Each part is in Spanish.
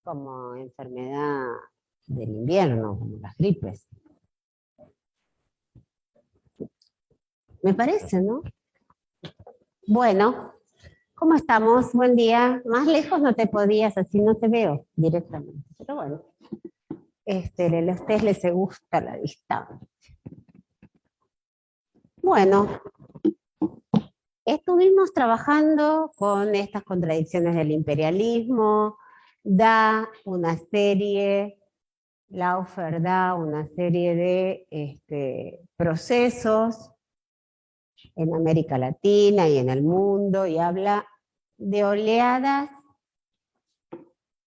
como enfermedad del invierno, como las gripes. Me parece, ¿no? Bueno, ¿cómo estamos? Buen día. Más lejos no te podías, así no te veo directamente. Pero bueno, a ustedes les gusta la distancia. Bueno, estuvimos trabajando con estas contradicciones del imperialismo, Laufer da una serie de procesos en América Latina y en el mundo, y habla de oleadas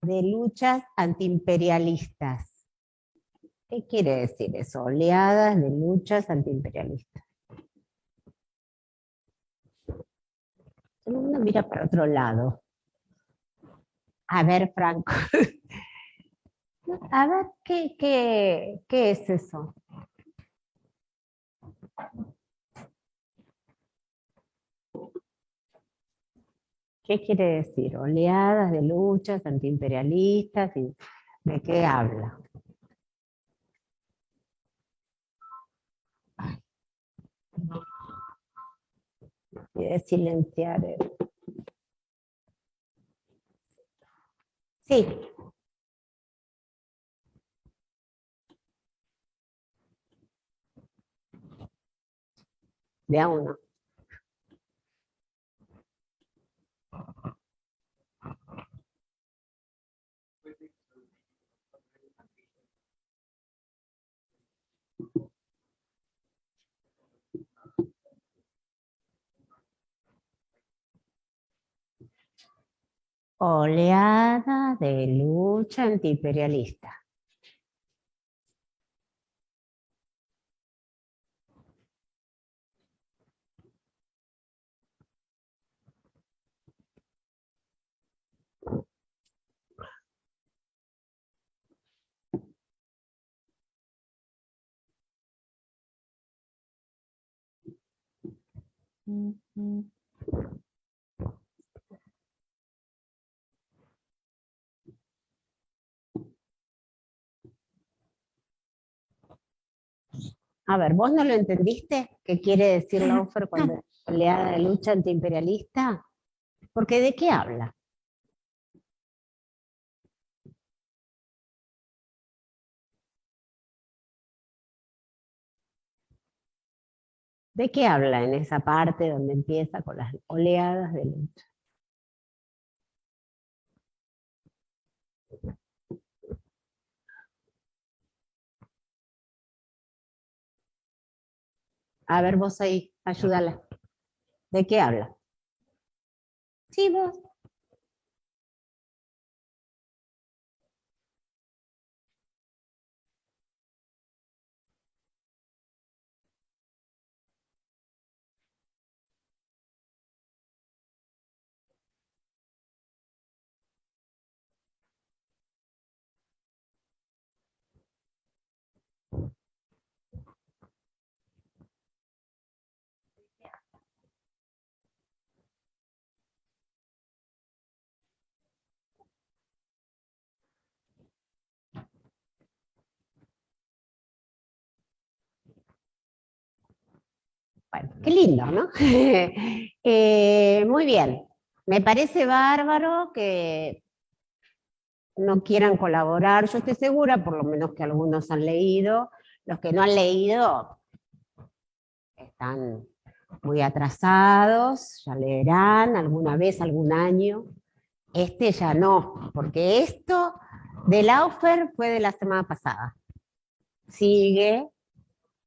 de luchas antiimperialistas. ¿Qué quiere decir eso? Oleadas de luchas antiimperialistas. Todo el mundo mira para otro lado. A ver, Franco. A ver, ¿qué es eso? ¿Qué quiere decir? Oleadas de luchas antiimperialistas, y ¿de qué habla? Y de silenciar. Sí. De a uno. Oleada de lucha antiimperialista. A ver, ¿vos no lo entendiste? ¿Qué quiere decir Laufer cuando oleada de lucha antiimperialista? Porque ¿de qué habla? ¿De qué habla en esa parte donde empieza con las oleadas de lucha? A ver, vos ahí, ayúdala. ¿De qué habla? Sí, vos. Bueno, qué lindo, ¿no? Muy bien. Me parece bárbaro que no quieran colaborar. Yo estoy segura, por lo menos que algunos han leído. Los que no han leído están muy atrasados, ya leerán alguna vez, algún año. Ya no, porque esto de Laufer fue de la semana pasada. Sigue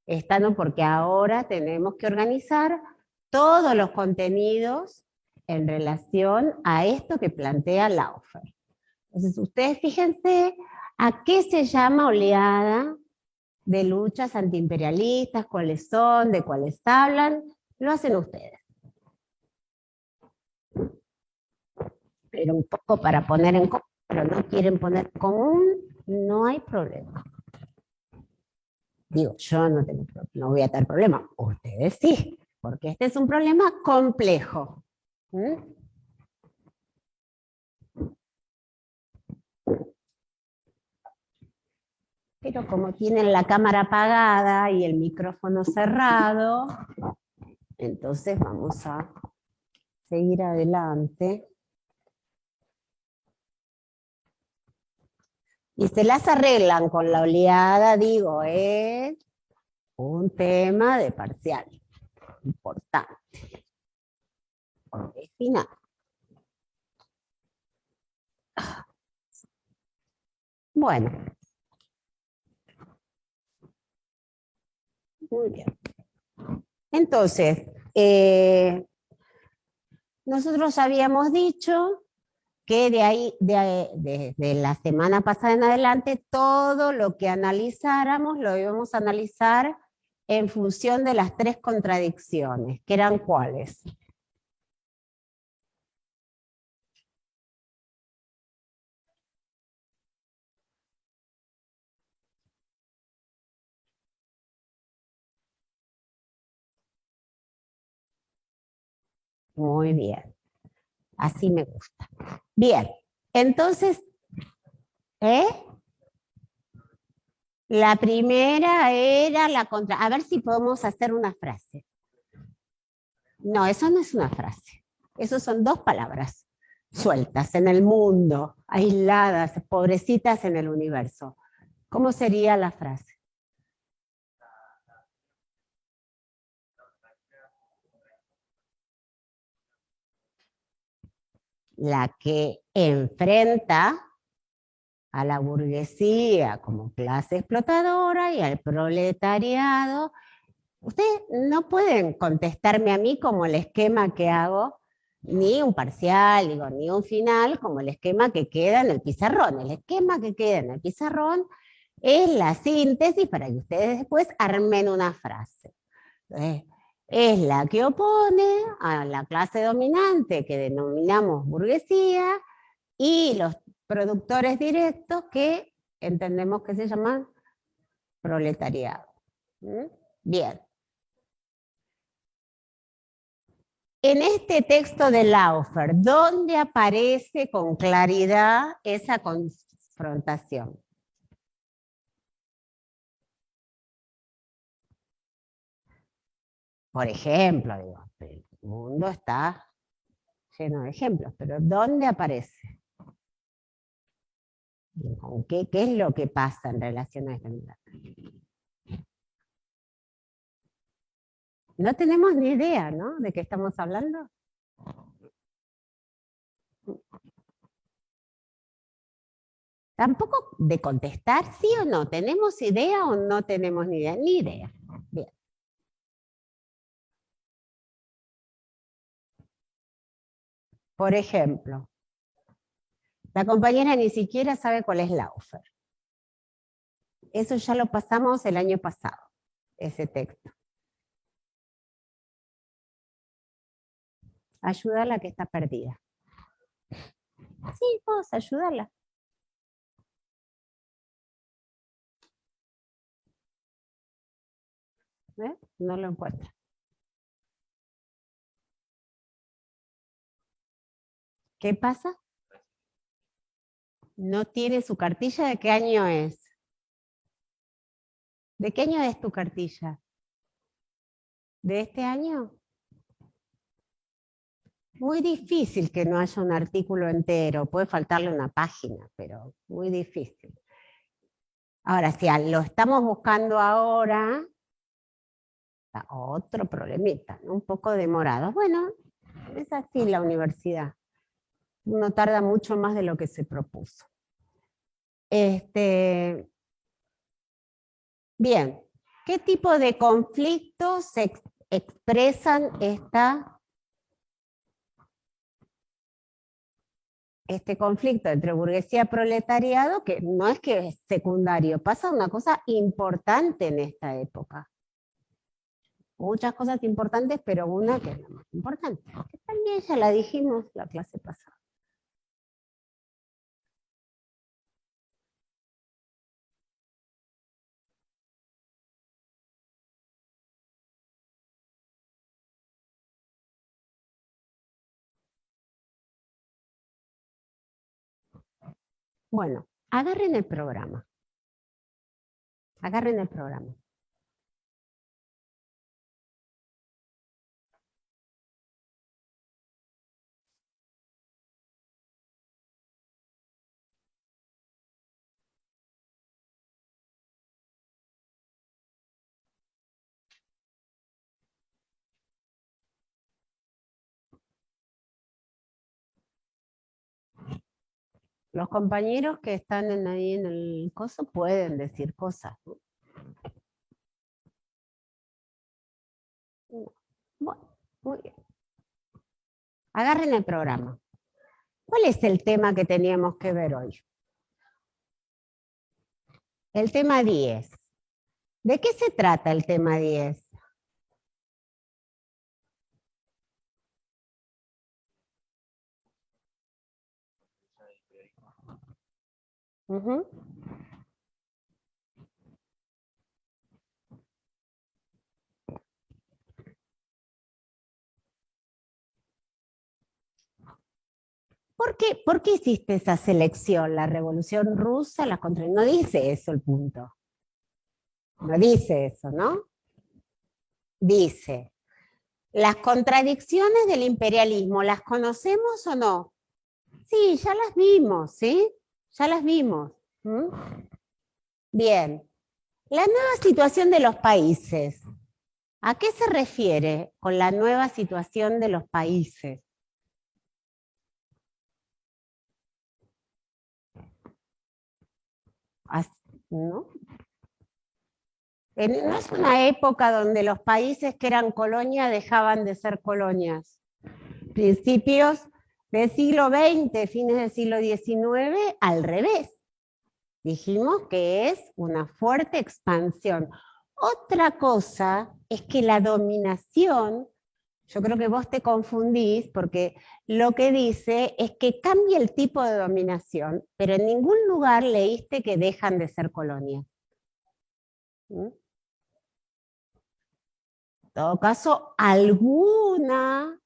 estando porque ahora tenemos que organizar todos los contenidos en relación a esto que plantea Laufer. Entonces, ustedes fíjense a qué se llama oleada de luchas antiimperialistas, cuáles son, de cuáles hablan, lo hacen ustedes. Pero un poco para poner en común, pero no quieren poner común, no hay problema. Digo, yo no voy a tener problema, ustedes sí, porque este es un problema complejo. ¿Mm? pero como tienen la cámara apagada y el micrófono cerrado, entonces vamos a seguir adelante. Y se las arreglan con la oleada, digo, es un tema de parcial, importante, es final. Bueno, muy bien. Entonces, nosotros habíamos dicho que de ahí, de la semana pasada en adelante, todo lo que analizáramos lo íbamos a analizar en función de las tres contradicciones, que eran cuáles. Muy bien, así me gusta. Bien, entonces, ¿eh? La primera era la contra... A ver si podemos hacer una frase. No, eso no es una frase. Eso son dos palabras sueltas en el mundo, aisladas, pobrecitas en el universo. ¿Cómo sería la frase? La que enfrenta a la burguesía como clase explotadora y al proletariado. Ustedes no pueden contestarme a mí como el esquema que hago, ni un parcial, digo, ni un final, como el esquema que queda en el pizarrón. El esquema que queda en el pizarrón es la síntesis para que ustedes después armen una frase. Entonces, es la que opone a la clase dominante que denominamos burguesía y los productores directos que entendemos que se llaman proletariado. ¿Mm? Bien. En este texto de Laufer, ¿dónde aparece con claridad esa confrontación? Por ejemplo, digo, el mundo está lleno de ejemplos, pero ¿dónde aparece? ¿Qué es lo que pasa en relación a esta unidad? No tenemos ni idea, ¿no? ¿De qué estamos hablando? Tampoco de contestar sí o no. ¿Tenemos idea o no tenemos ni idea? Ni idea. Bien. Por ejemplo, la compañera ni siquiera sabe cuál es Laufer. Eso ya lo pasamos el año pasado, ese texto. Ayúdala que está perdida. Sí, vos, ayúdala. ¿Eh? No lo encuentra. ¿Qué pasa? No tiene su cartilla. ¿De qué año es? ¿De qué año es tu cartilla? ¿De este año? Muy difícil que no haya un artículo entero. Puede faltarle una página, pero muy difícil. Ahora, si lo estamos buscando ahora, está otro problemita, ¿no? Un poco demorado. Bueno, es así la universidad. Uno tarda mucho más de lo que se propuso. Bien, ¿qué tipo de conflictos se expresan este conflicto entre burguesía y proletariado, que no es que es secundario, pasa una cosa importante en esta época? Muchas cosas importantes, pero una que es la más importante, que también ya la dijimos la clase pasada. Bueno, agarren el programa. Agarren el programa. Los compañeros que están ahí en el coso pueden decir cosas, ¿no? Bueno, muy bien. Agarren el programa. ¿Cuál es el tema que teníamos que ver hoy? El tema 10. ¿De qué se trata el tema 10? Ujú. ¿Por qué hiciste esa selección? La Revolución Rusa, la contra... No dice eso el punto. No dice eso, ¿no? Dice, ¿las contradicciones del imperialismo las conocemos o no? Sí, ya las vimos, ¿sí? Ya las vimos. ¿Mm? Bien. La nueva situación de los países. ¿A qué se refiere con la nueva situación de los países? ¿No? No es una época donde los países que eran colonia dejaban de ser colonias. Principios del siglo XX, fines del siglo XIX, al revés. Dijimos que es una fuerte expansión. Otra cosa es que la dominación, yo creo que vos te confundís porque lo que dice es que cambia el tipo de dominación, pero en ningún lugar leíste que dejan de ser colonias. ¿Mm? En todo caso, alguna,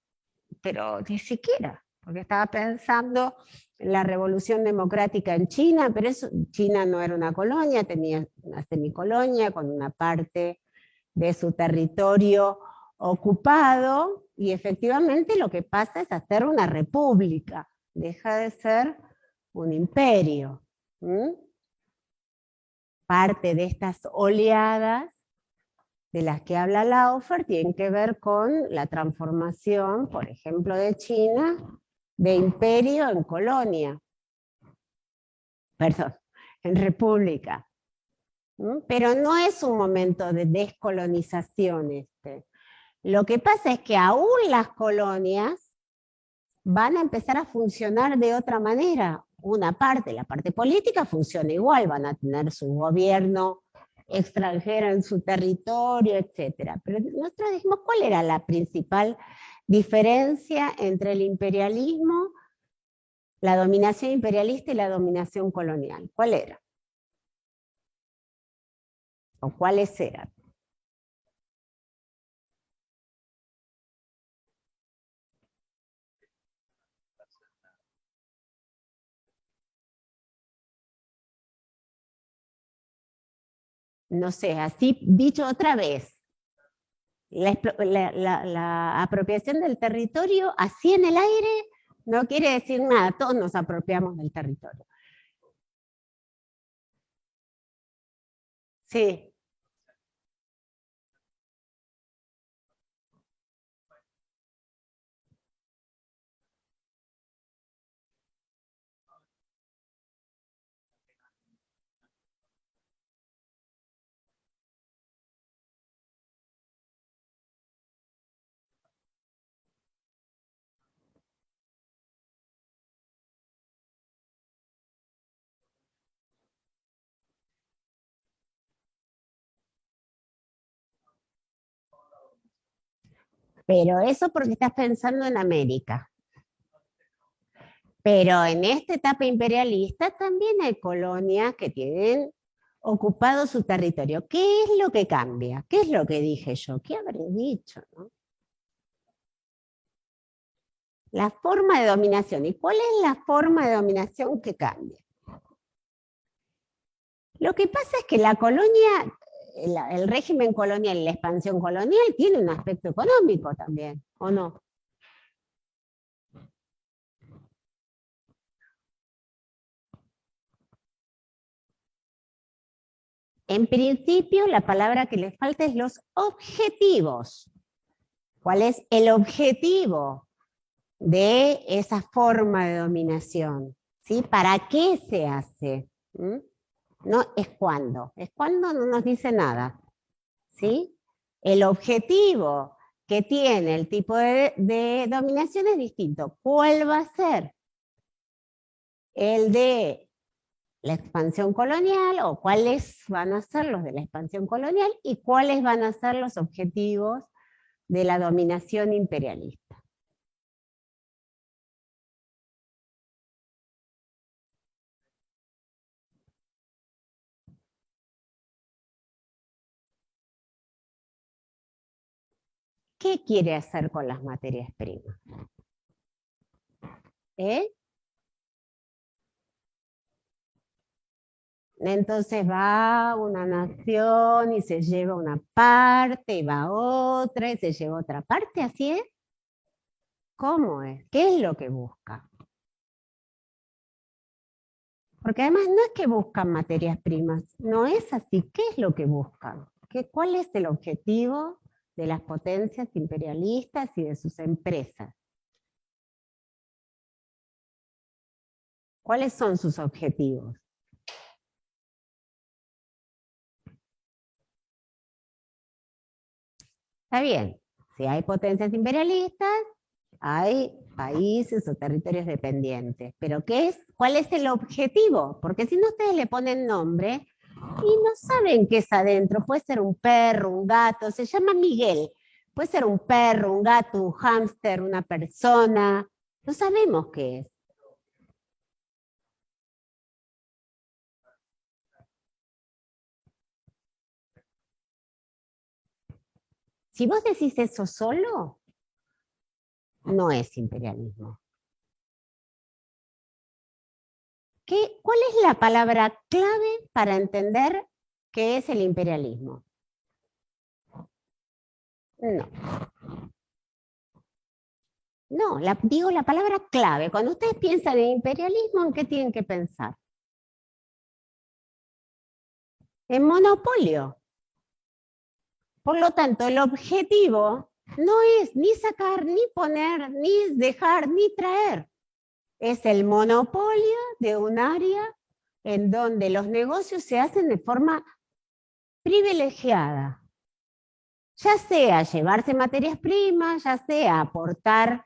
pero ni siquiera, porque estaba pensando en la revolución democrática en China, pero eso, China no era una colonia, tenía una semicolonia con una parte de su territorio ocupado, y efectivamente lo que pasa es hacer una república, deja de ser un imperio. ¿Mm? Parte de estas oleadas de las que habla Laufer tienen que ver con la transformación, por ejemplo, de China, de imperio en colonia, perdón, en república. ¿Mm? Pero no es un momento de descolonización este. Lo que pasa es que aún las colonias van a empezar a funcionar de otra manera. Una parte, la parte política, funciona igual, van a tener su gobierno extranjero en su territorio, etc. Pero nosotros dijimos, ¿cuál era la principal diferencia entre el imperialismo, la dominación imperialista y la dominación colonial? ¿Cuál era? ¿O cuáles eran? No sé, así dicho otra vez, la apropiación del territorio así en el aire no quiere decir nada, todos nos apropiamos del territorio. Sí, pero eso porque estás pensando en América. Pero en esta etapa imperialista también hay colonias que tienen ocupado su territorio. ¿Qué es lo que cambia? ¿Qué es lo que dije yo? ¿Qué habré dicho? ¿No? La forma de dominación. ¿Y cuál es la forma de dominación que cambia? Lo Lo que pasa es que la colonia, el régimen colonial y la expansión colonial tiene un aspecto económico también, ¿o no? En principio, la palabra que le falta es los objetivos. ¿Cuál es el objetivo de esa forma de dominación? ¿Sí? ¿Para qué se hace? ¿Mm? No es cuándo no nos dice nada. ¿Sí? El objetivo que tiene el tipo de dominación es distinto. ¿Cuál va a ser? El de la expansión colonial, o cuáles van a ser los de la expansión colonial y cuáles van a ser los objetivos de la dominación imperialista. ¿Qué quiere hacer con las materias primas? ¿Eh? Entonces va una nación y se lleva una parte, y va otra y se lleva otra parte, ¿así es? ¿Cómo es? ¿Qué es lo que busca? Porque además no es que buscan materias primas, no es así. ¿Qué es lo que buscan? ¿Cuál es el objetivo de las potencias imperialistas y de sus empresas? ¿Cuáles son sus objetivos? Está bien, si hay potencias imperialistas, hay países o territorios dependientes, pero ¿cuál es el objetivo? Porque si no, ustedes le ponen nombre y no saben qué es adentro. Puede ser un perro, un gato, se llama Miguel. Puede ser un perro, un gato, un hámster, una persona. No sabemos qué es. Si vos decís eso solo, no es imperialismo. ¿Cuál es la palabra clave para entender qué es el imperialismo? No. No, digo la palabra clave. Cuando ustedes piensan en imperialismo, ¿en qué tienen que pensar? En monopolio. Por lo tanto, el objetivo no es ni sacar, ni poner, ni dejar, ni traer. Es el monopolio de un área en donde los negocios se hacen de forma privilegiada. Ya sea llevarse materias primas, ya sea aportar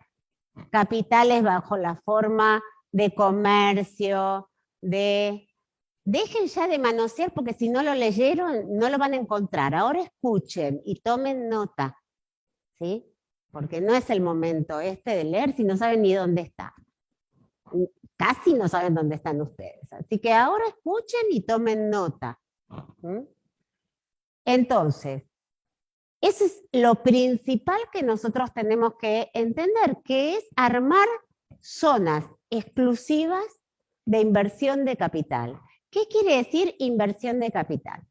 capitales bajo la forma de comercio, Dejen ya de manosear porque si no lo leyeron no lo van a encontrar. Ahora escuchen y tomen nota, ¿sí? Porque no es el momento este de leer si no saben ni dónde está. Casi no saben dónde están ustedes. Así que ahora escuchen y tomen nota. ¿Mm? Entonces, eso es lo principal que nosotros tenemos que entender, que es armar zonas exclusivas de inversión de capital. ¿Qué quiere decir inversión de capital?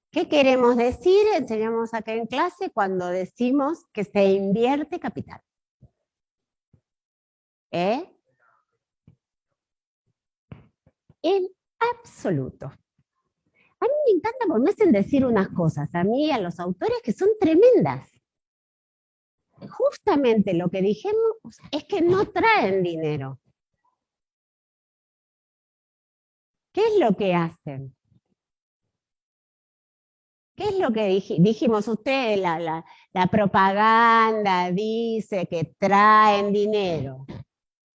¿Qué queremos decir? Enseñamos acá en clase cuando decimos que se invierte capital. ¿Eh? En absoluto. A mí me encanta porque me hacen decir unas cosas a mí y a los autores que son tremendas. Justamente lo que dijimos es que no traen dinero. ¿Qué es lo que hacen? ¿Qué es lo que dijimos ustedes? La propaganda dice que traen dinero.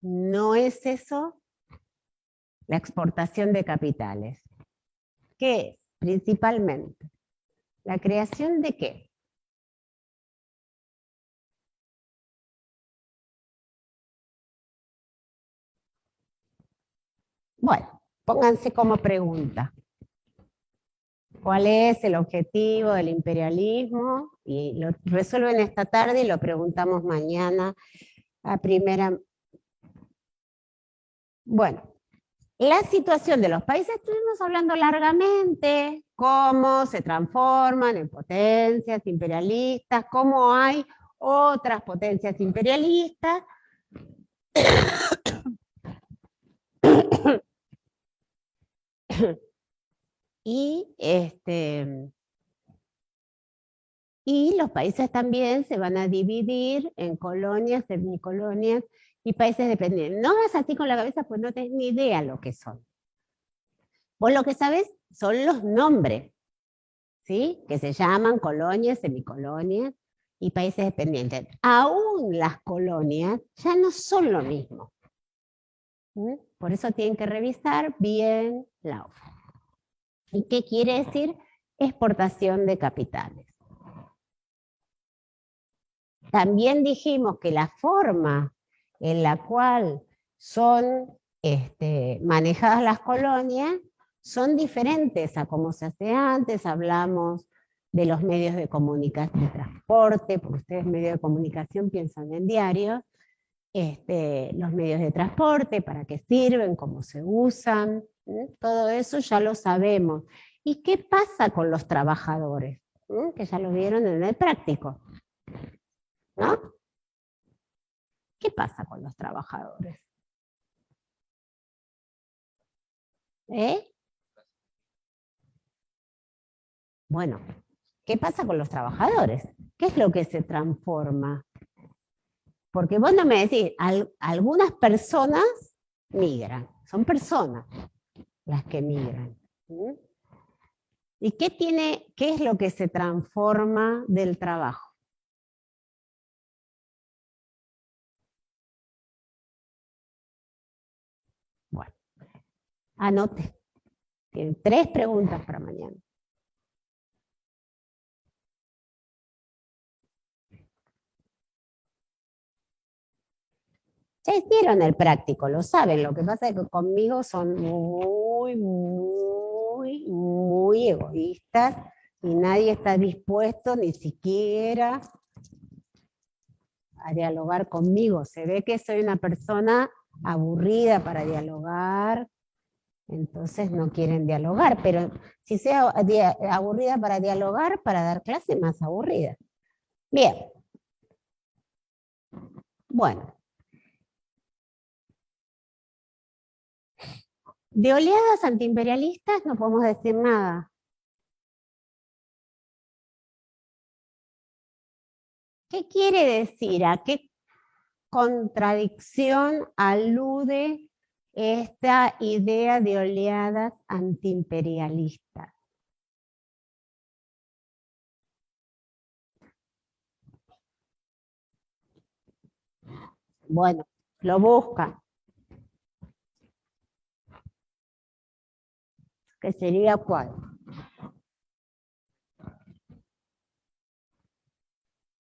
¿No es eso la exportación de capitales? ¿Qué es? Principalmente. ¿La creación de qué? Bueno, pónganse como pregunta. ¿Cuál es el objetivo del imperialismo? Y lo resuelven esta tarde y lo preguntamos mañana a primera. Bueno, la situación de los países, estuvimos hablando largamente, cómo se transforman en potencias imperialistas, cómo hay otras potencias imperialistas. Y, y los países también se van a dividir en colonias, semicolonias y países dependientes. No vas así con la cabeza, pues no tenés ni idea lo que son. Vos lo que sabés son los nombres, ¿sí? Que se llaman colonias, semicolonias y países dependientes. Aún las colonias ya no son lo mismo. Por eso tienen que revisar bien la hoja. ¿Y qué quiere decir? Exportación de capitales. También dijimos que la forma en la cual son manejadas las colonias son diferentes a como se hace antes. Hablamos de los medios de comunicación, de transporte, porque ustedes medios de comunicación piensan en diarios, los medios de transporte, para qué sirven, cómo se usan, todo eso ya lo sabemos. ¿Y qué pasa con los trabajadores? Que ya lo vieron en el práctico, ¿no? ¿Qué pasa con los trabajadores? ¿Eh? Bueno, ¿qué pasa con los trabajadores? ¿Qué es lo que se transforma? Porque vos no me decís, algunas personas migran, son personas las que migran. ¿Y qué es lo que se transforma del trabajo? Bueno, anote. Tienen 3 preguntas para mañana. Ya hicieron el práctico, lo saben. Lo que pasa es que conmigo son muy egoístas y nadie está dispuesto ni siquiera a dialogar conmigo. Se ve que soy una persona aburrida para dialogar, entonces no quieren dialogar, pero si soy aburrida para dialogar, para dar clase, más aburrida. Bien. Bueno. De oleadas antiimperialistas no podemos decir nada. ¿Qué quiere decir? ¿A qué contradicción alude esta idea de oleadas antiimperialistas? Bueno, lo busca. ¿Qué sería cuál?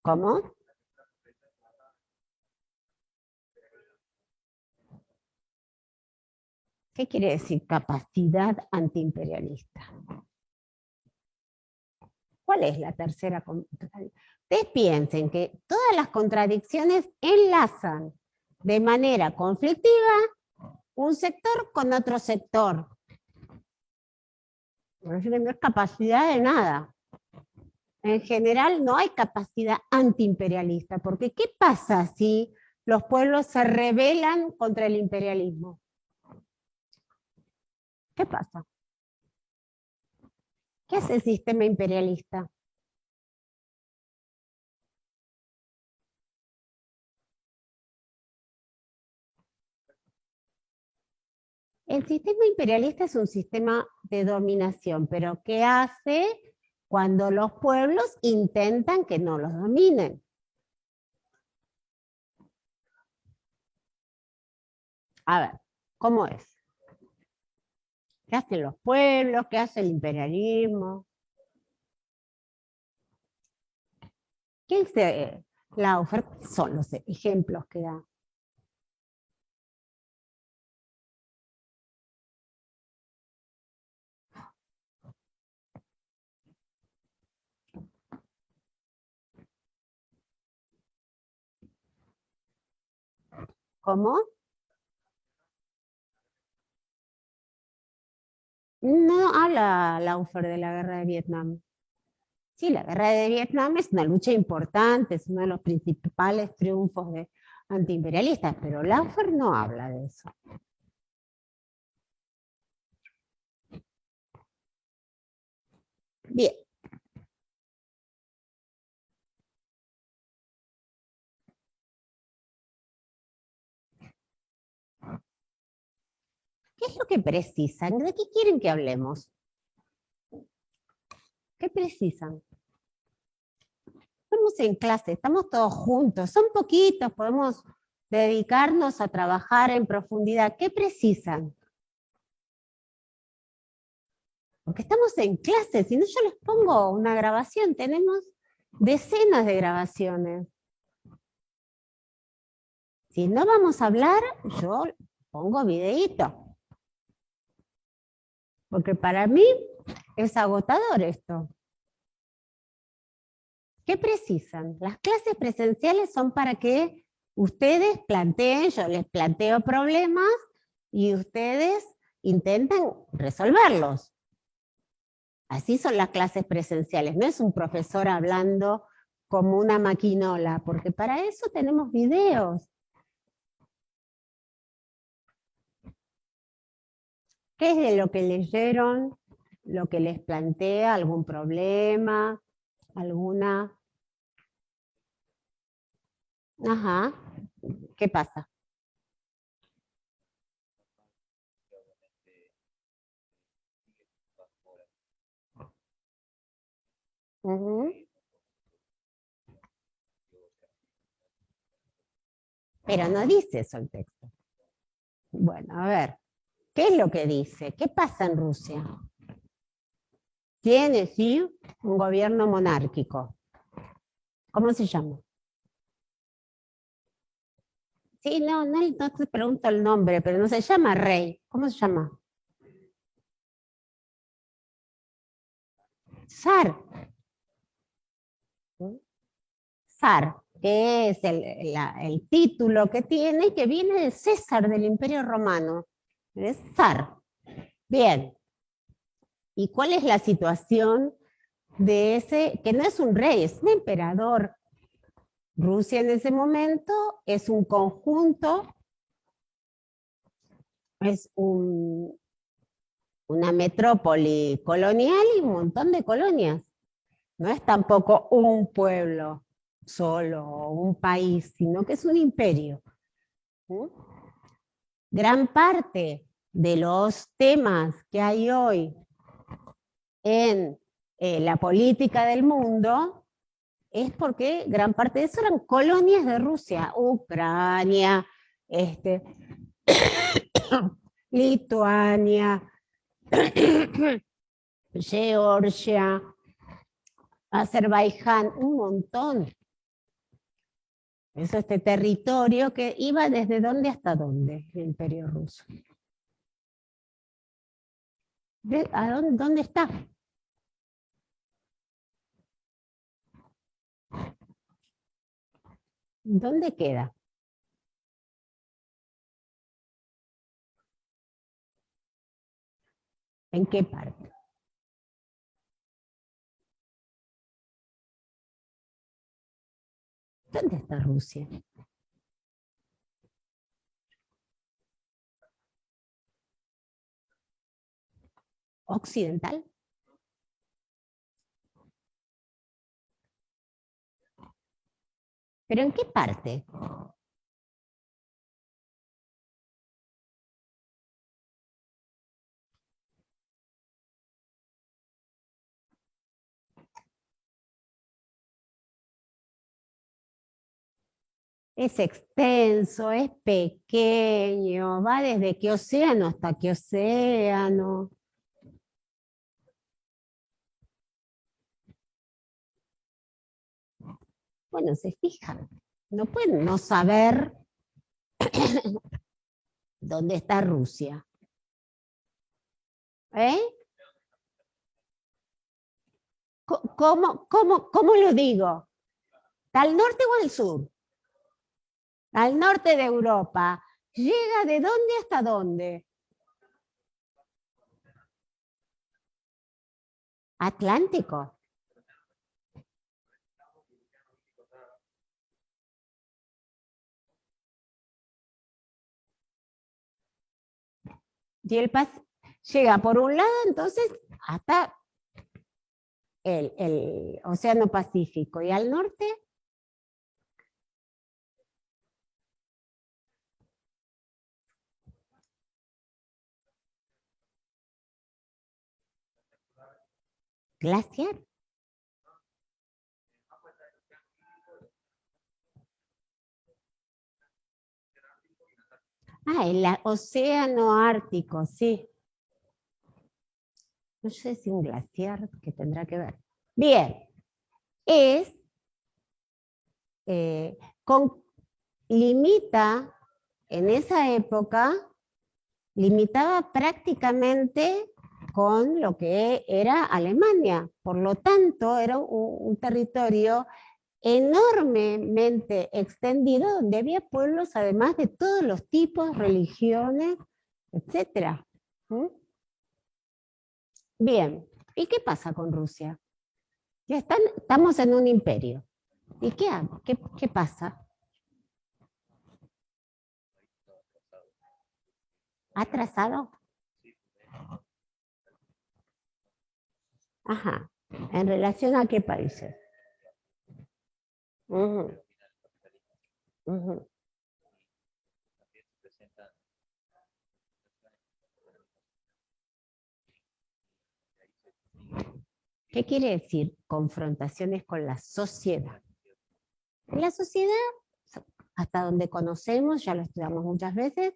¿Cómo? ¿Qué quiere decir capacidad antiimperialista? ¿Cuál es la tercera contradicción? Ustedes piensen que todas las contradicciones enlazan de manera conflictiva un sector con otro sector. No es capacidad de nada. En general no hay capacidad antiimperialista, porque ¿qué pasa si los pueblos se rebelan contra el imperialismo? ¿Qué pasa? ¿Qué hace el sistema imperialista? El sistema imperialista es un sistema de dominación, pero ¿qué hace cuando los pueblos intentan que no los dominen? A ver, ¿cómo es? ¿Qué hacen los pueblos? ¿Qué hace el imperialismo? ¿Qué dice la oferta? Son los ejemplos que da. ¿Cómo? No habla Laufer de la guerra de Vietnam. Sí, la guerra de Vietnam es una lucha importante, es uno de los principales triunfos de antiimperialistas, pero Laufer no habla de eso. Bien. ¿Qué es lo que precisan? ¿De qué quieren que hablemos? ¿Qué precisan? Estamos en clase, estamos todos juntos, son poquitos, podemos dedicarnos a trabajar en profundidad. ¿Qué precisan? Porque estamos en clase, si no yo les pongo una grabación, tenemos decenas de grabaciones. Si no vamos a hablar, yo pongo videíto. Porque para mí es agotador esto. ¿Qué precisan? Las clases presenciales son para que ustedes planteen, yo les planteo problemas y ustedes intentan resolverlos. Así son las clases presenciales, no es un profesor hablando como una maquinola, porque para eso tenemos videos. ¿Qué es de lo que leyeron? ¿Lo que les plantea? ¿Algún problema? ¿Alguna? Ajá. ¿Qué pasa? Ujú. Pero no dice eso el texto. Bueno, a ver, ¿qué es lo que dice? ¿Qué pasa en Rusia? Tiene, sí, un gobierno monárquico. ¿Cómo se llama? Sí, no te pregunto el nombre, pero no se llama rey. ¿Cómo se llama? Zar. Zar, que es el título que tiene y que viene de César del Imperio Romano. Es zar. Bien. ¿Y cuál es la situación de ese, que no es un rey, es un emperador? Rusia en ese momento es un conjunto, es una metrópoli colonial y un montón de colonias. No es tampoco un pueblo solo o un país, sino que es un imperio. ¿Mm? Gran parte de los temas que hay hoy en la política del mundo es porque gran parte de eso eran colonias de Rusia, Ucrania, Lituania, Georgia, Azerbaiyán, un montón. Eso, este territorio que iba desde dónde hasta dónde, el Imperio Ruso. ¿Dónde está? ¿Dónde queda? ¿En qué parte? ¿Dónde está Rusia? ¿Occidental? ¿Pero en qué parte? Es extenso, es pequeño, va desde qué océano hasta qué océano. Bueno, se fijan, no pueden no saber dónde está Rusia. ¿Eh? ¿Cómo lo digo? ¿Está al norte o al sur? al norte de Europa. ¿Llega de dónde hasta dónde? Atlántico. Y llega por un lado, entonces, hasta el Océano Pacífico. ¿Y al norte? Glaciar. Ah, el Océano Ártico, sí. No sé si un glaciar que tendrá que ver. Bien, es, eh, con, limita, en esa época, limitaba prácticamente con lo que era Alemania. Por lo tanto, era un territorio enormemente extendido donde había pueblos además de todos los tipos, religiones, etcétera. ¿Mm? Bien, ¿y qué pasa con Rusia? Ya estamos en un imperio. ¿Y qué hago? ¿Qué pasa? ¿Atrasado? Ajá. ¿En relación a qué países? Ujú, ujú. ¿Qué quiere decir confrontaciones con la sociedad? En la sociedad, hasta donde conocemos, ya lo estudiamos muchas veces,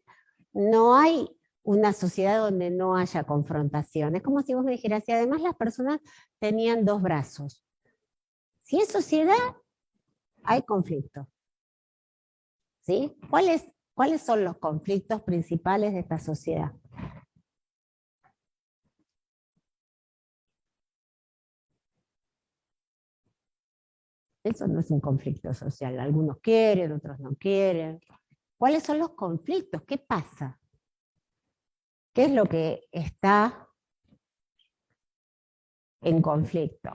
no hay una sociedad donde no haya confrontación. Es como si vos me dijeras, y además las personas tenían dos brazos. Si es sociedad, hay conflicto. ¿Sí? ¿Cuáles son los conflictos principales de esta sociedad? Eso no es un conflicto social. Algunos quieren, otros no quieren. ¿Cuáles son los conflictos? ¿Qué pasa? ¿Qué es lo que está en conflicto?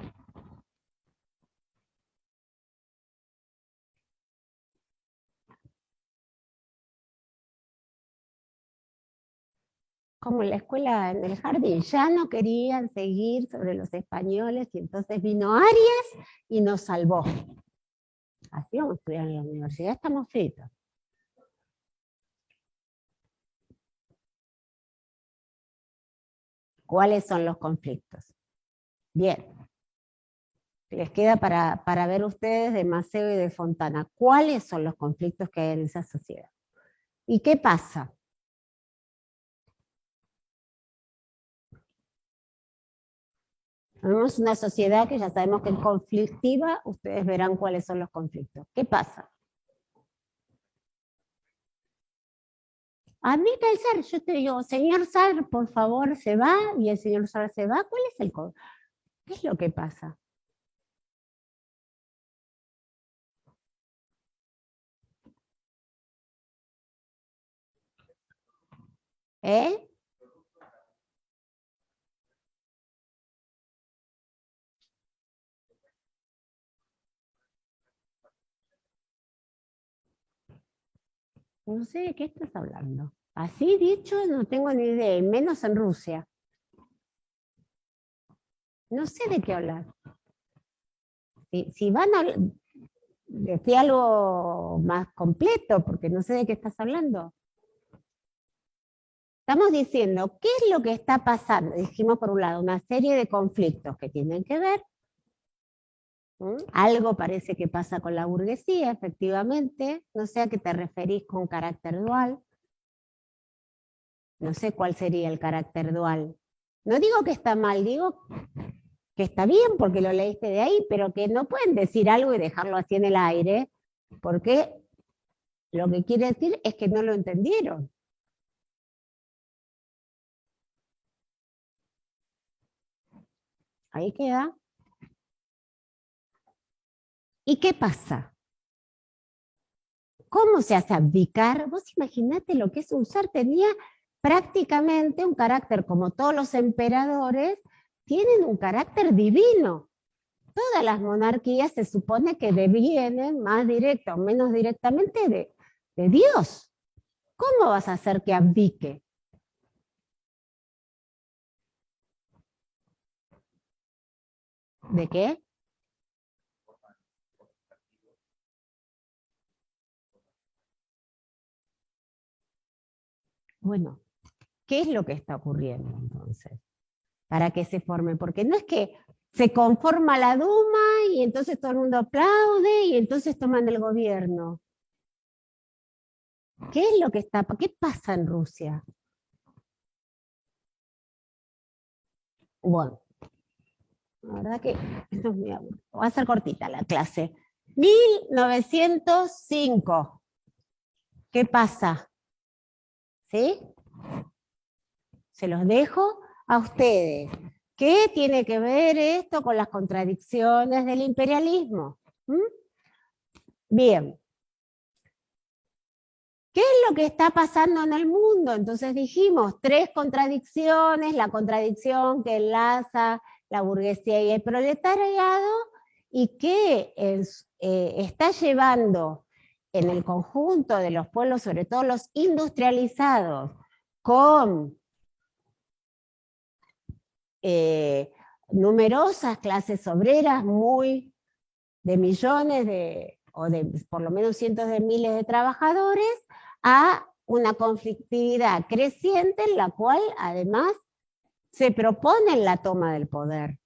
Como en la escuela, en el jardín, ya no querían seguir sobre los españoles y entonces vino Arias y nos salvó. Así vamos a estudiar en la universidad, estamos fritos. ¿Cuáles son los conflictos? Bien, les queda para ver ustedes de Maceo y de Fontana. ¿Cuáles son los conflictos que hay en esa sociedad? ¿Y qué pasa? Tenemos una sociedad que ya sabemos que es conflictiva, ustedes verán cuáles son los conflictos. ¿Qué pasa? A mí pensar, yo te digo, señor Sar, por favor, se va, y el señor Sar se va, ¿cuál es qué es lo que pasa? ¿Eh? No sé de qué estás hablando. Así dicho, no tengo ni idea, y menos en Rusia. No sé de qué hablar. Si van a decir algo más completo, porque no sé de qué estás hablando. Estamos diciendo, ¿qué es lo que está pasando? Dijimos por un lado una serie de conflictos que tienen que ver. Algo parece que pasa con la burguesía, efectivamente. No sé a qué te referís con carácter dual. No sé cuál sería el carácter dual. No digo que está mal, digo que está bien porque lo leíste de ahí, pero que no pueden decir algo y dejarlo así en el aire, porque lo que quiere decir es que no lo entendieron. Ahí queda. ¿Y qué pasa? ¿Cómo se hace abdicar? Vos imaginate lo que es un zar, tenía prácticamente un carácter, como todos los emperadores, tienen un carácter divino. Todas las monarquías se supone que devienen más directa o menos directamente de Dios. ¿Cómo vas a hacer que abdique? ¿De qué? Bueno, ¿qué es lo que está ocurriendo entonces? Para que se forme, porque no es que se conforma la Duma y entonces todo el mundo aplaude y entonces toman el gobierno. ¿Qué es lo que qué pasa en Rusia? Bueno, la verdad que esto es muy aburrido. Va a ser cortita la clase. 1905. ¿Qué pasa? ¿Sí? Se los dejo a ustedes. ¿Qué tiene que ver esto con las contradicciones del imperialismo? ¿Mm? Bien. ¿Qué es lo que está pasando en el mundo? Entonces dijimos, tres contradicciones, la contradicción que enlaza la burguesía y el proletariado, y que está llevando en el conjunto de los pueblos, sobre todo los industrializados, con numerosas clases obreras, muy de millones o de por lo menos cientos de miles de trabajadores, a una conflictividad creciente en la cual además se propone la toma del poder.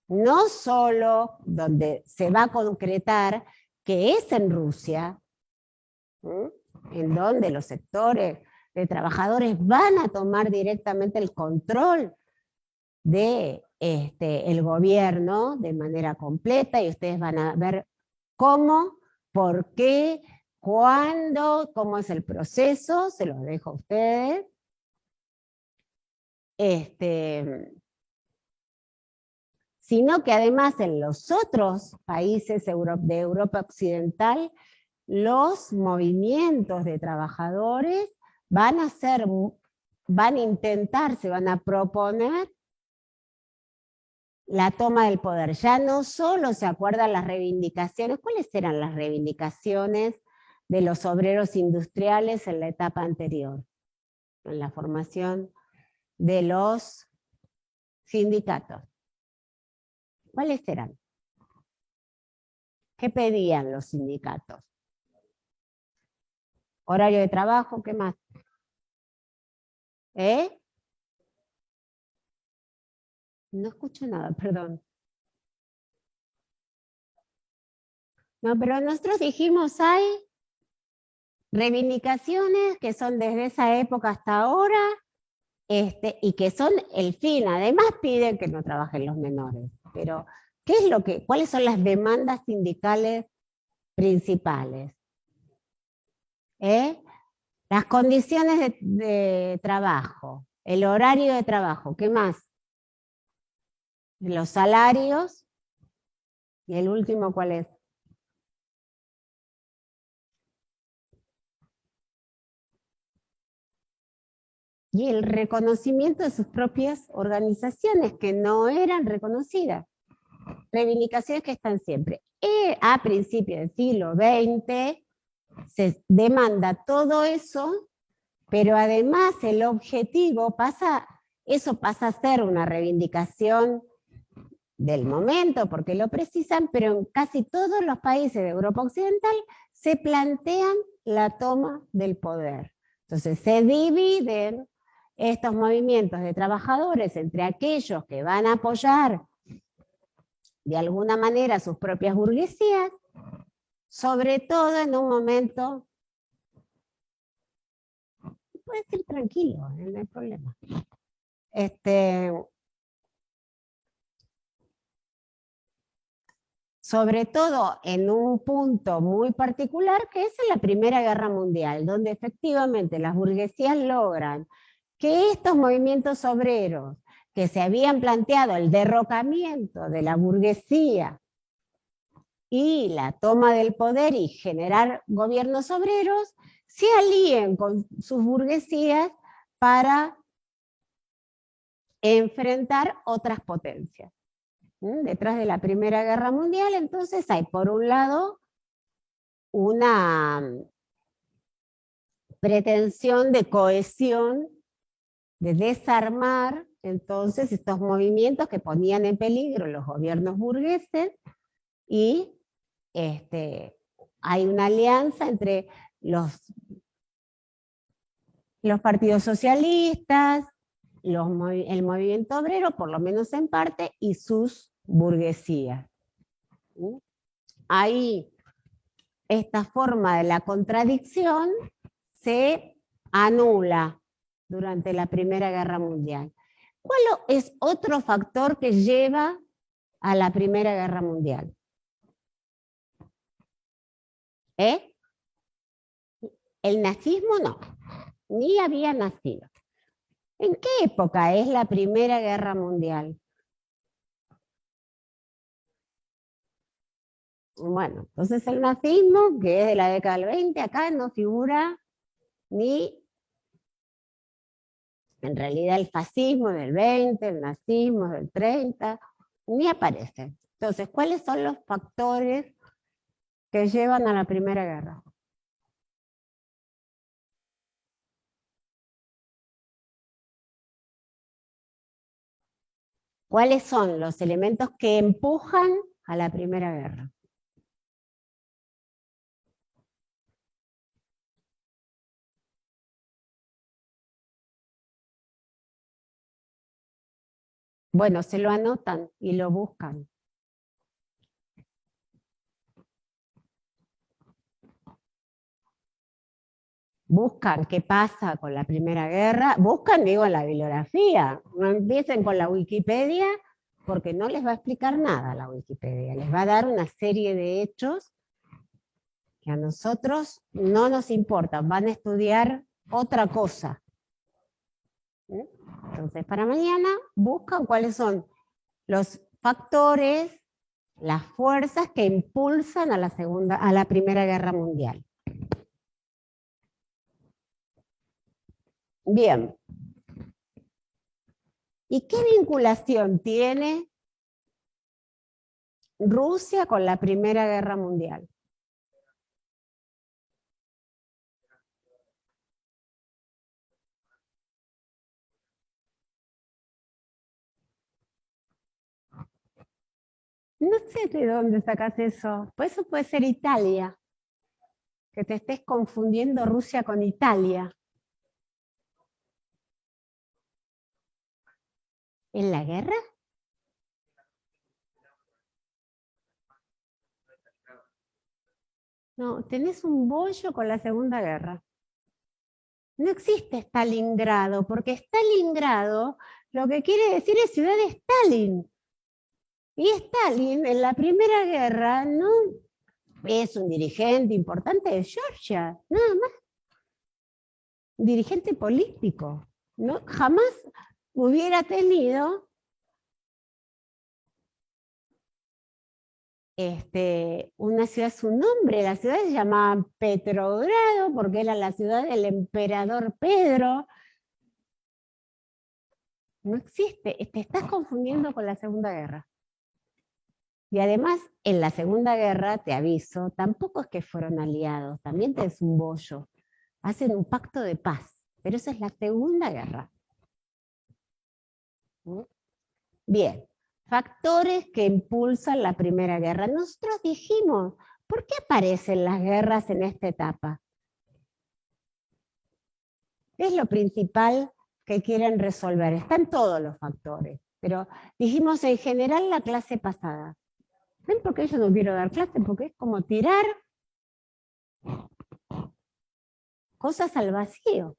No solo donde se va a concretar, que es en Rusia, en donde los sectores de trabajadores van a tomar directamente el control de el gobierno de manera completa, y ustedes van a ver cómo, por qué, cuándo, cómo es el proceso, se los dejo a ustedes. Sino que además en los otros países de Europa Occidental, los movimientos de trabajadores van a intentar, se van a proponer la toma del poder. Ya no solo se acuerdan las reivindicaciones. ¿Cuáles eran las reivindicaciones de los obreros industriales en la etapa anterior? En la formación de los sindicatos. ¿Cuáles eran? ¿Qué pedían los sindicatos? Horario de trabajo, ¿qué más? No escucho nada, perdón. No, pero nosotros dijimos hay reivindicaciones que son desde esa época hasta ahora, y que son el fin. Además piden que no trabajen los menores. Pero, ¿cuáles son las demandas sindicales principales? Las condiciones de trabajo, el horario de trabajo, ¿qué más? Los salarios, y el último, ¿cuál es? Y el reconocimiento de sus propias organizaciones, que no eran reconocidas. Reivindicaciones que están siempre. A principios del siglo XX se demanda todo eso, pero además el objetivo eso pasa a ser una reivindicación del momento, porque lo precisan, pero en casi todos los países de Europa Occidental se plantean la toma del poder. Entonces se dividen estos movimientos de trabajadores entre aquellos que van a apoyar de alguna manera sus propias burguesías, sobre todo en un momento, puede ser tranquilo, no hay problema. Sobre todo en un punto muy particular, que es en la Primera Guerra Mundial, donde efectivamente las burguesías logran que estos movimientos obreros que se habían planteado el derrocamiento de la burguesía y la toma del poder y generar gobiernos obreros, se alíen con sus burguesías para enfrentar otras potencias. Detrás de la Primera Guerra Mundial, entonces hay por un lado una pretensión de cohesión, de desarmar entonces estos movimientos que ponían en peligro los gobiernos burgueses, y hay una alianza entre los partidos socialistas, el movimiento obrero, por lo menos en parte, y sus burguesías. Ahí esta forma de la contradicción se anula durante la Primera Guerra Mundial. ¿Cuál es otro factor que lleva a la Primera Guerra Mundial? El nazismo no, ni había nacido. ¿En qué época es la Primera Guerra Mundial? Bueno, entonces el nazismo, que es de la década del 20, acá no figura ni en realidad el fascismo del 20, el nazismo del 30, ni aparece. Entonces, ¿cuáles son los factores que llevan a la Primera Guerra? ¿Cuáles son los elementos que empujan a la Primera Guerra? Bueno, se lo anotan y lo buscan. Buscan qué pasa con la Primera Guerra, buscan, digo, en la bibliografía, no empiecen con la Wikipedia, porque no les va a explicar nada la Wikipedia, les va a dar una serie de hechos que a nosotros no nos importan, van a estudiar otra cosa. Entonces, para mañana buscan cuáles son los factores, las fuerzas que impulsan a la Primera Guerra Mundial. Bien. ¿Y qué vinculación tiene Rusia con la Primera Guerra Mundial? No sé de dónde sacas eso. Pues eso puede ser Italia. Que te estés confundiendo Rusia con Italia. ¿En la guerra? No, tenés un bollo con la Segunda Guerra. No existe Stalingrado, porque Stalingrado lo que quiere decir es ciudad de Stalin. Y Stalin en la Primera Guerra no es un dirigente importante de Georgia, nada más. Un dirigente político. No, jamás hubiera tenido una ciudad su nombre. La ciudad se llamaba Petrogrado porque era la ciudad del emperador Pedro. No existe, te estás confundiendo con la Segunda Guerra. Y además, en la Segunda Guerra, te aviso, tampoco es que fueron aliados, también es un bollo. Hacen un pacto de paz, pero esa es la Segunda Guerra. Bien, factores que impulsan la Primera Guerra. Nosotros dijimos, ¿por qué aparecen las guerras en esta etapa? ¿Qué es lo principal que quieren resolver? Están todos los factores, pero dijimos en general la clase pasada. ¿Ven por qué yo no quiero dar clase? Porque es como tirar cosas al vacío.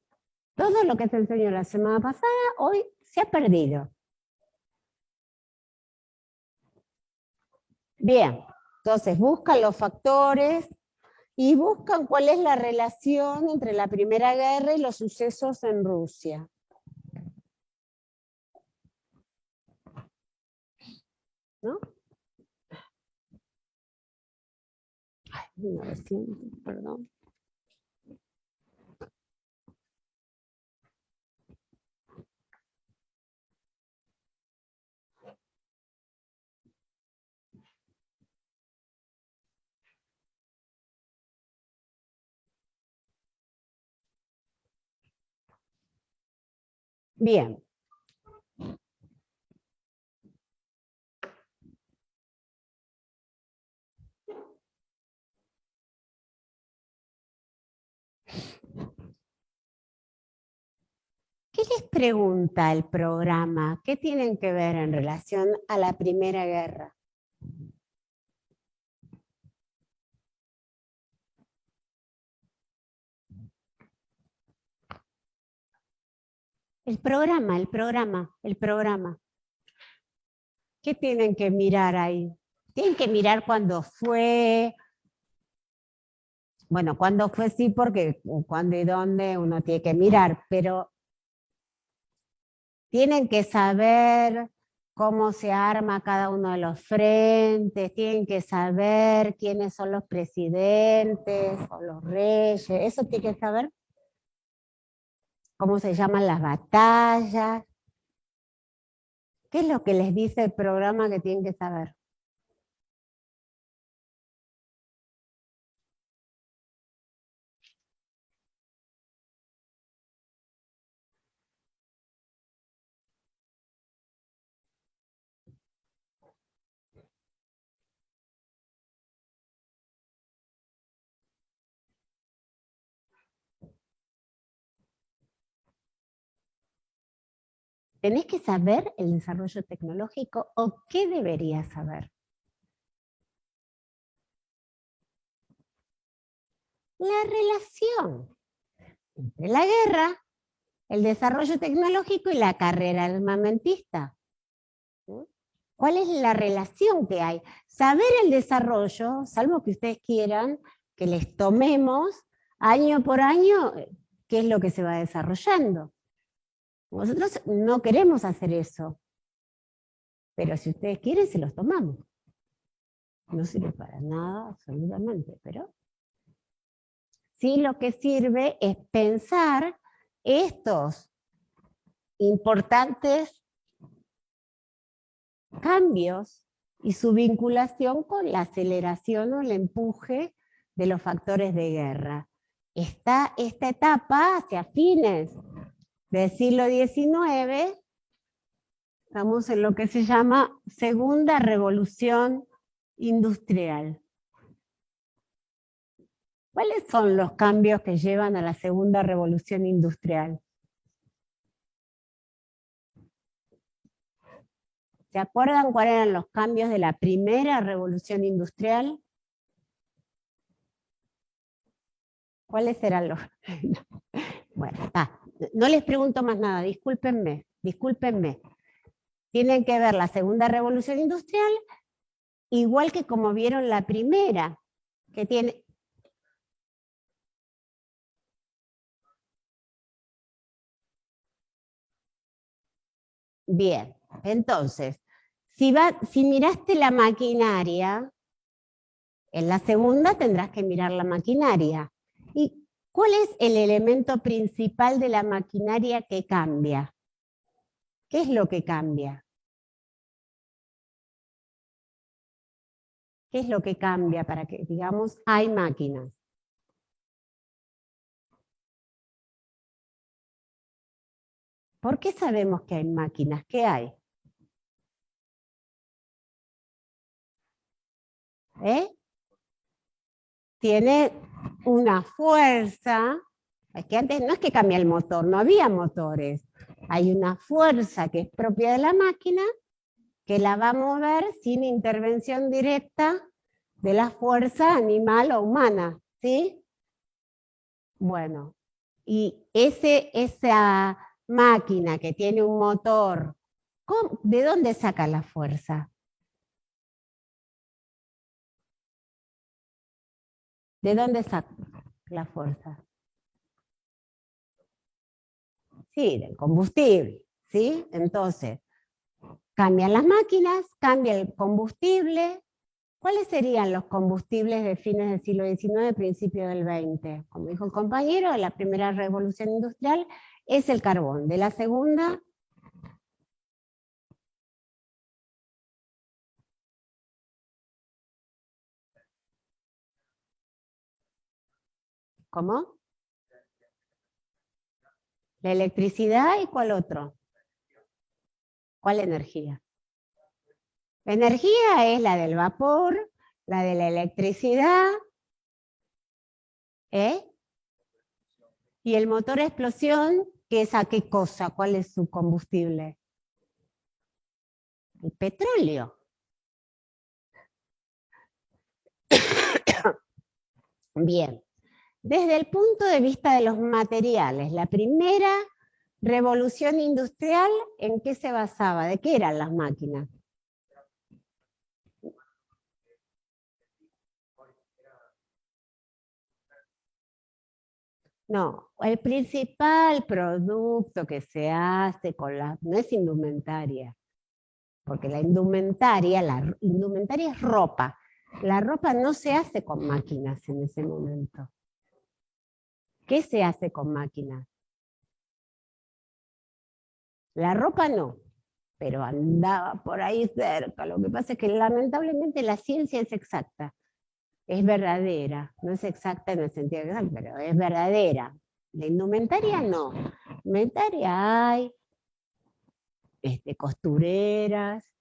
Todo lo que se enseñó la semana pasada, hoy se ha perdido. Bien, entonces buscan los factores y buscan cuál es la relación entre la Primera Guerra y los sucesos en Rusia. ¿No? 900, perdón. Bien. ¿Qué les pregunta el programa? ¿Qué tienen que ver en relación a la Primera Guerra? El programa. ¿Qué tienen que mirar ahí? Tienen que mirar cuándo fue. Bueno, cuándo fue sí, porque cuándo y dónde uno tiene que mirar, pero tienen que saber cómo se arma cada uno de los frentes, tienen que saber quiénes son los presidentes o los reyes, eso tienen que saber. Cómo se llaman las batallas. ¿Qué es lo que les dice el programa que tienen que saber? ¿Tenés que saber el desarrollo tecnológico o qué deberías saber? La relación entre la guerra, el desarrollo tecnológico y la carrera armamentista. ¿Cuál es la relación que hay? Saber el desarrollo, salvo que ustedes quieran que les tomemos año por año qué es lo que se va desarrollando. Nosotros no queremos hacer eso, pero si ustedes quieren se los tomamos. No sirve para nada, absolutamente, pero sí lo que sirve es pensar estos importantes cambios y su vinculación con la aceleración o el empuje de los factores de guerra. Esta etapa hacia fines del siglo XIX, estamos en lo que se llama Segunda Revolución Industrial. ¿Cuáles son los cambios que llevan a la Segunda Revolución Industrial? ¿Se acuerdan cuáles eran los cambios de la Primera Revolución Industrial? ¿Cuáles eran los? Bueno, no les pregunto más nada, discúlpenme. Tienen que ver la Segunda Revolución Industrial igual que como vieron la primera, que tiene... Bien, entonces, si miraste la maquinaria, en la segunda tendrás que mirar la maquinaria. ¿Y cuál es el elemento principal de la maquinaria que cambia? ¿Qué es lo que cambia? ¿Qué es lo que cambia para que, digamos, hay máquinas? ¿Por qué sabemos que hay máquinas? ¿Qué hay? ¿Eh? Tiene una fuerza, es que antes no es que cambia el motor, no había motores. Hay una fuerza que es propia de la máquina que la va a mover sin intervención directa de la fuerza animal o humana, ¿sí? Bueno, y esa máquina que tiene un motor, ¿de dónde saca la fuerza? ¿De dónde saca la fuerza? Sí, del combustible, ¿sí? Entonces, cambian las máquinas, cambia el combustible. ¿Cuáles serían los combustibles de fines del siglo XIX, principio del XX? Como dijo el compañero, de la primera revolución industrial es el carbón. De la segunda, ¿cómo? La electricidad y ¿cuál otro? ¿Cuál energía? La energía es la del vapor, la de la electricidad, ¿eh? Y el motor a explosión, ¿qué es a qué cosa? ¿Cuál es su combustible? El petróleo. Bien. Desde el punto de vista de los materiales, la primera revolución industrial, ¿en qué se basaba? ¿De qué eran las máquinas? No, el principal producto que se hace con las, no es indumentaria, porque la indumentaria es ropa. La ropa no se hace con máquinas en ese momento. ¿Qué se hace con máquinas? La ropa no, pero andaba por ahí cerca. Lo que pasa es que lamentablemente la ciencia es exacta, es verdadera, no es exacta en el sentido exacto, pero es verdadera. La indumentaria no. Indumentaria hay, costureras.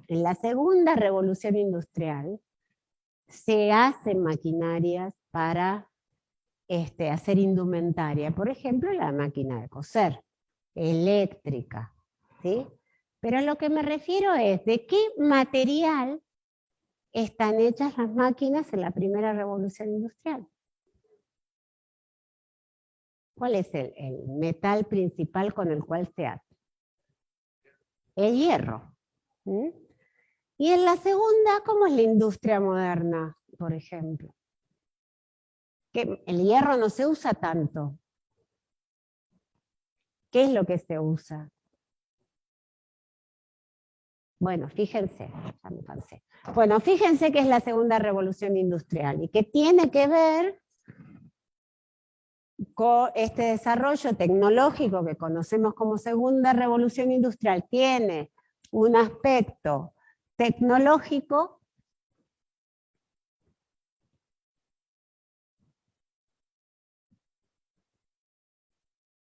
En la segunda revolución industrial se hacen maquinarias para hacer indumentaria. Por ejemplo, la máquina de coser, eléctrica, ¿sí? Pero a lo que me refiero es de qué material están hechas las máquinas en la primera revolución industrial. ¿Cuál es el metal principal con el cual se hace? El hierro. ¿Sí? Y en la segunda, ¿cómo es la industria moderna, por ejemplo? Que el hierro no se usa tanto. ¿Qué es lo que se usa? Bueno, fíjense, ya me cansé. Bueno, fíjense que es la segunda revolución industrial y que tiene que ver con este desarrollo tecnológico que conocemos como segunda revolución industrial. Tiene un aspecto tecnológico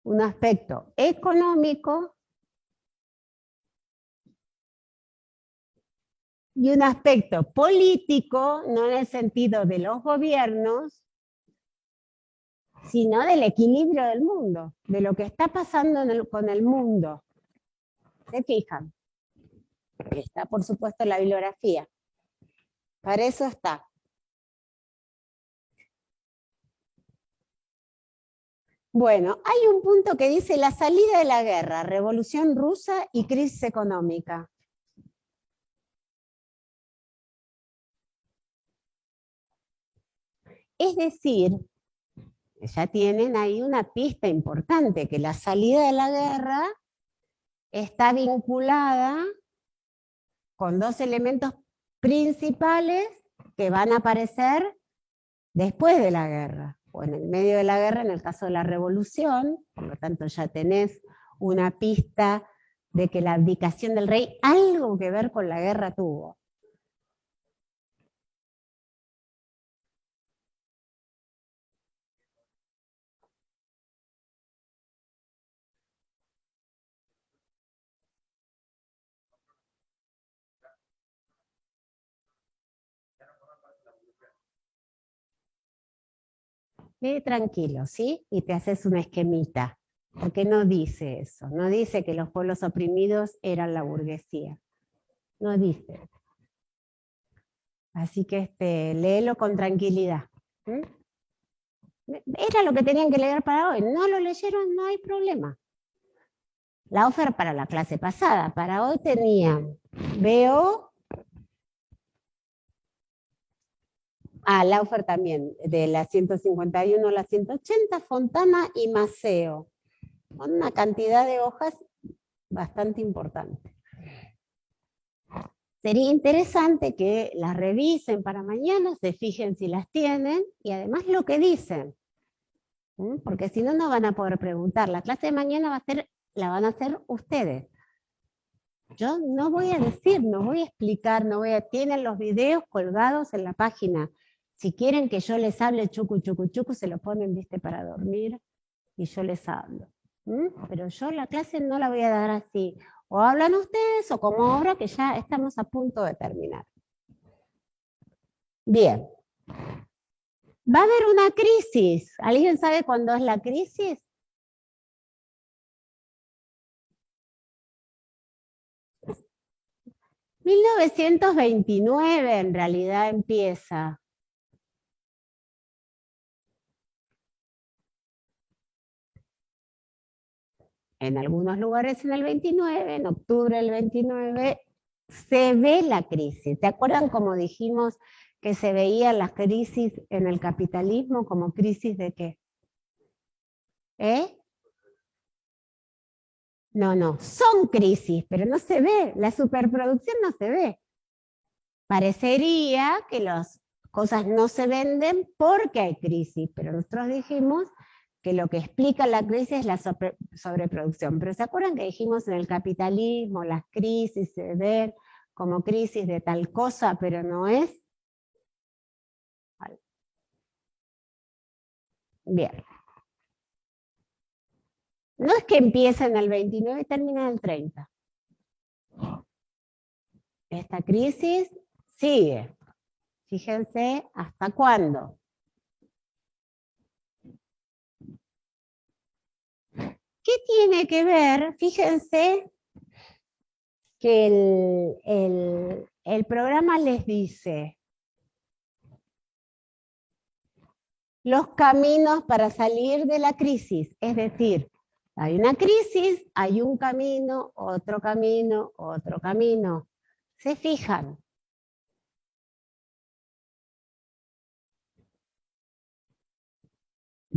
un aspecto económico y un aspecto político, no en el sentido de los gobiernos, sino del equilibrio del mundo, de lo que está pasando con el mundo. ¿Se fijan? Está, por supuesto, la bibliografía. Para eso está. Bueno, hay un punto que dice la salida de la guerra, revolución rusa y crisis económica. Es decir, ya tienen ahí una pista importante, que la salida de la guerra está vinculada con dos elementos principales que van a aparecer después de la guerra, o en el medio de la guerra, en el caso de la revolución. Por lo tanto ya tenés una pista de que la abdicación del rey algo que ver con la guerra tuvo. Tranquilo, ¿sí? Y te haces una esquemita, porque no dice eso, no dice que los pueblos oprimidos eran la burguesía, no dice. Así que léelo con tranquilidad. ¿Mm? Era lo que tenían que leer para hoy, no lo leyeron, no hay problema. La oferta para la clase pasada, para hoy tenían Veo, Laufer también, de la 151 a la 180, Fontana y Maceo, con una cantidad de hojas bastante importante. sería interesante que las revisen para mañana, se fijen si las tienen y además lo que dicen. Porque si no, no van a poder preguntar. La clase de mañana la van a hacer ustedes. Yo no voy a decir, no voy a explicar, tienen los videos colgados en la página. Si quieren que yo les hable chucu, chucu, chucu, se lo ponen, viste, para dormir y yo les hablo. Pero yo la clase no la voy a dar así. O hablan ustedes o como ahora que ya estamos a punto de terminar. Bien. Va a haber una crisis. ¿Alguien sabe cuándo es la crisis? ...1929 en realidad empieza. En algunos lugares en el 29, en octubre del 29, se ve la crisis. ¿Se acuerdan cómo dijimos que se veían las crisis en el capitalismo como crisis de qué? ¿Eh? No, son crisis, pero no se ve, la superproducción no se ve. Parecería que las cosas no se venden porque hay crisis, pero nosotros dijimos que lo que explica la crisis es la sobreproducción. Pero ¿se acuerdan que dijimos en el capitalismo las crisis se ven como crisis de tal cosa, pero no es? Bien. No es que empieza en el 29 y termina en el 30. Esta crisis sigue. Fíjense hasta cuándo. ¿Qué tiene que ver? Fíjense que el programa les dice los caminos para salir de la crisis. Es decir, hay una crisis, hay un camino, otro camino, otro camino. ¿Se fijan?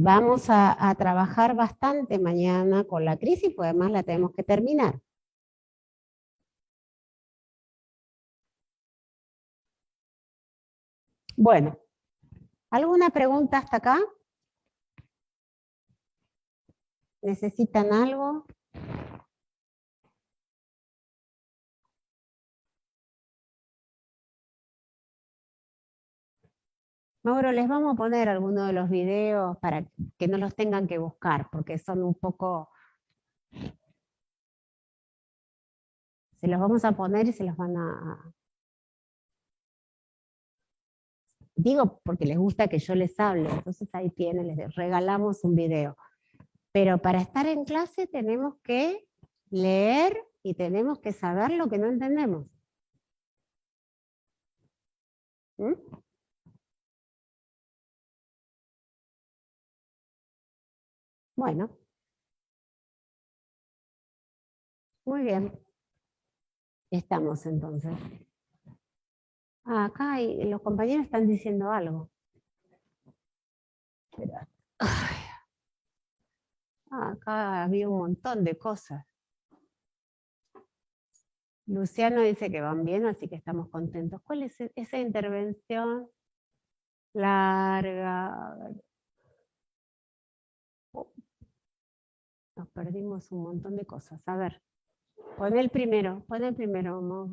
Vamos a trabajar bastante mañana con la crisis, pues además la tenemos que terminar. Bueno, ¿alguna pregunta hasta acá? ¿Necesitan algo? Mauro, les vamos a poner algunos de los videos para que no los tengan que buscar, porque son un poco... Se los vamos a poner y se los van a... Digo porque les gusta que yo les hable, entonces ahí tienen, les regalamos un video. Pero para estar en clase tenemos que leer y tenemos que saber lo que no entendemos. ¿Mm? Bueno, muy bien. Estamos entonces. Acá los compañeros están diciendo algo. Espera. Ay, acá había un montón de cosas. Luciano dice que van bien, así que estamos contentos. ¿Cuál es esa intervención larga? Oh, nos perdimos un montón de cosas. A ver, pon el primero, vamos.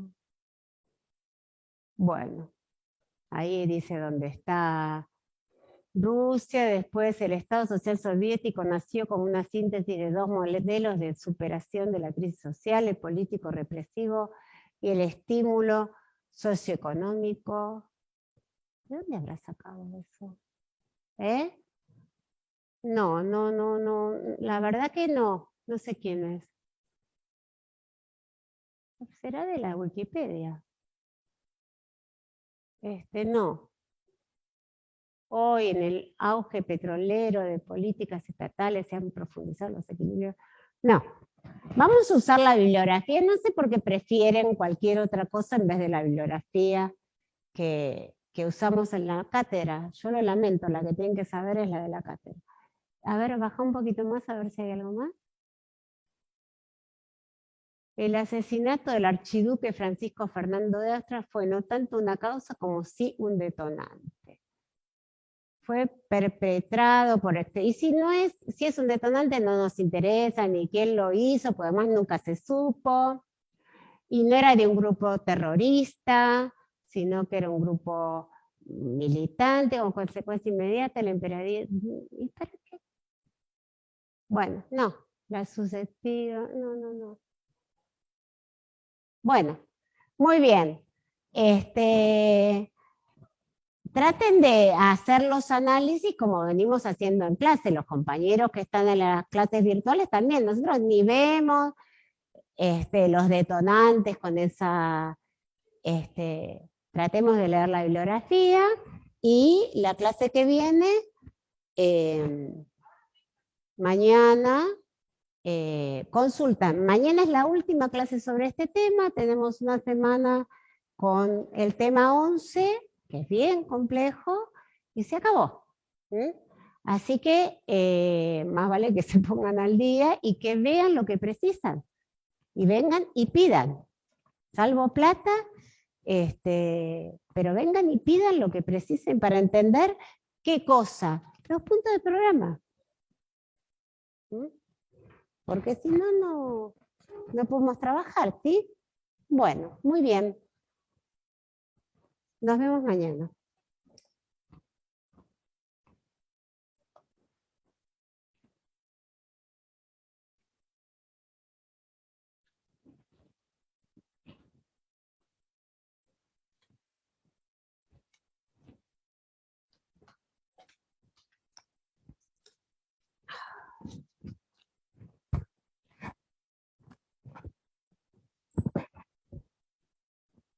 Bueno, ahí dice dónde está Rusia, después el Estado Social Soviético nació como una síntesis de dos modelos de superación de la crisis social, el político represivo y el estímulo socioeconómico. ¿De dónde habrá sacado eso? ¿Eh? No, la verdad que no sé quién es. ¿Será de la Wikipedia? No. Hoy en el auge petrolero de políticas estatales se han profundizado los equilibrios. No, vamos a usar la bibliografía, no sé por qué prefieren cualquier otra cosa en vez de la bibliografía que usamos en la cátedra. Yo lo lamento, la que tienen que saber es la de la cátedra. A ver, baja un poquito más a ver si hay algo más. El asesinato del archiduque Francisco Fernando de Austria fue no tanto una causa como sí un detonante. Fue perpetrado por este, y si es un detonante no nos interesa ni quién lo hizo, porque además nunca se supo, y no era de un grupo terrorista, sino que era un grupo militante, con consecuencia inmediata, el emperador. ¿Y para qué? Bueno, no, la sucesiva, no. Bueno, muy bien. Traten de hacer los análisis como venimos haciendo en clase, los compañeros que están en las clases virtuales también, nosotros ni vemos los detonantes con esa, tratemos de leer la bibliografía y la clase que viene, mañana, consultan. Mañana es la última clase sobre este tema, tenemos una semana con el tema 11, que es bien complejo, y se acabó. Así que más vale que se pongan al día y que vean lo que precisan, y vengan y pidan, salvo plata, pero vengan y pidan lo que precisen para entender qué cosa, los puntos de programa. Porque si no, no podemos trabajar, ¿sí? Bueno, muy bien. Nos vemos mañana.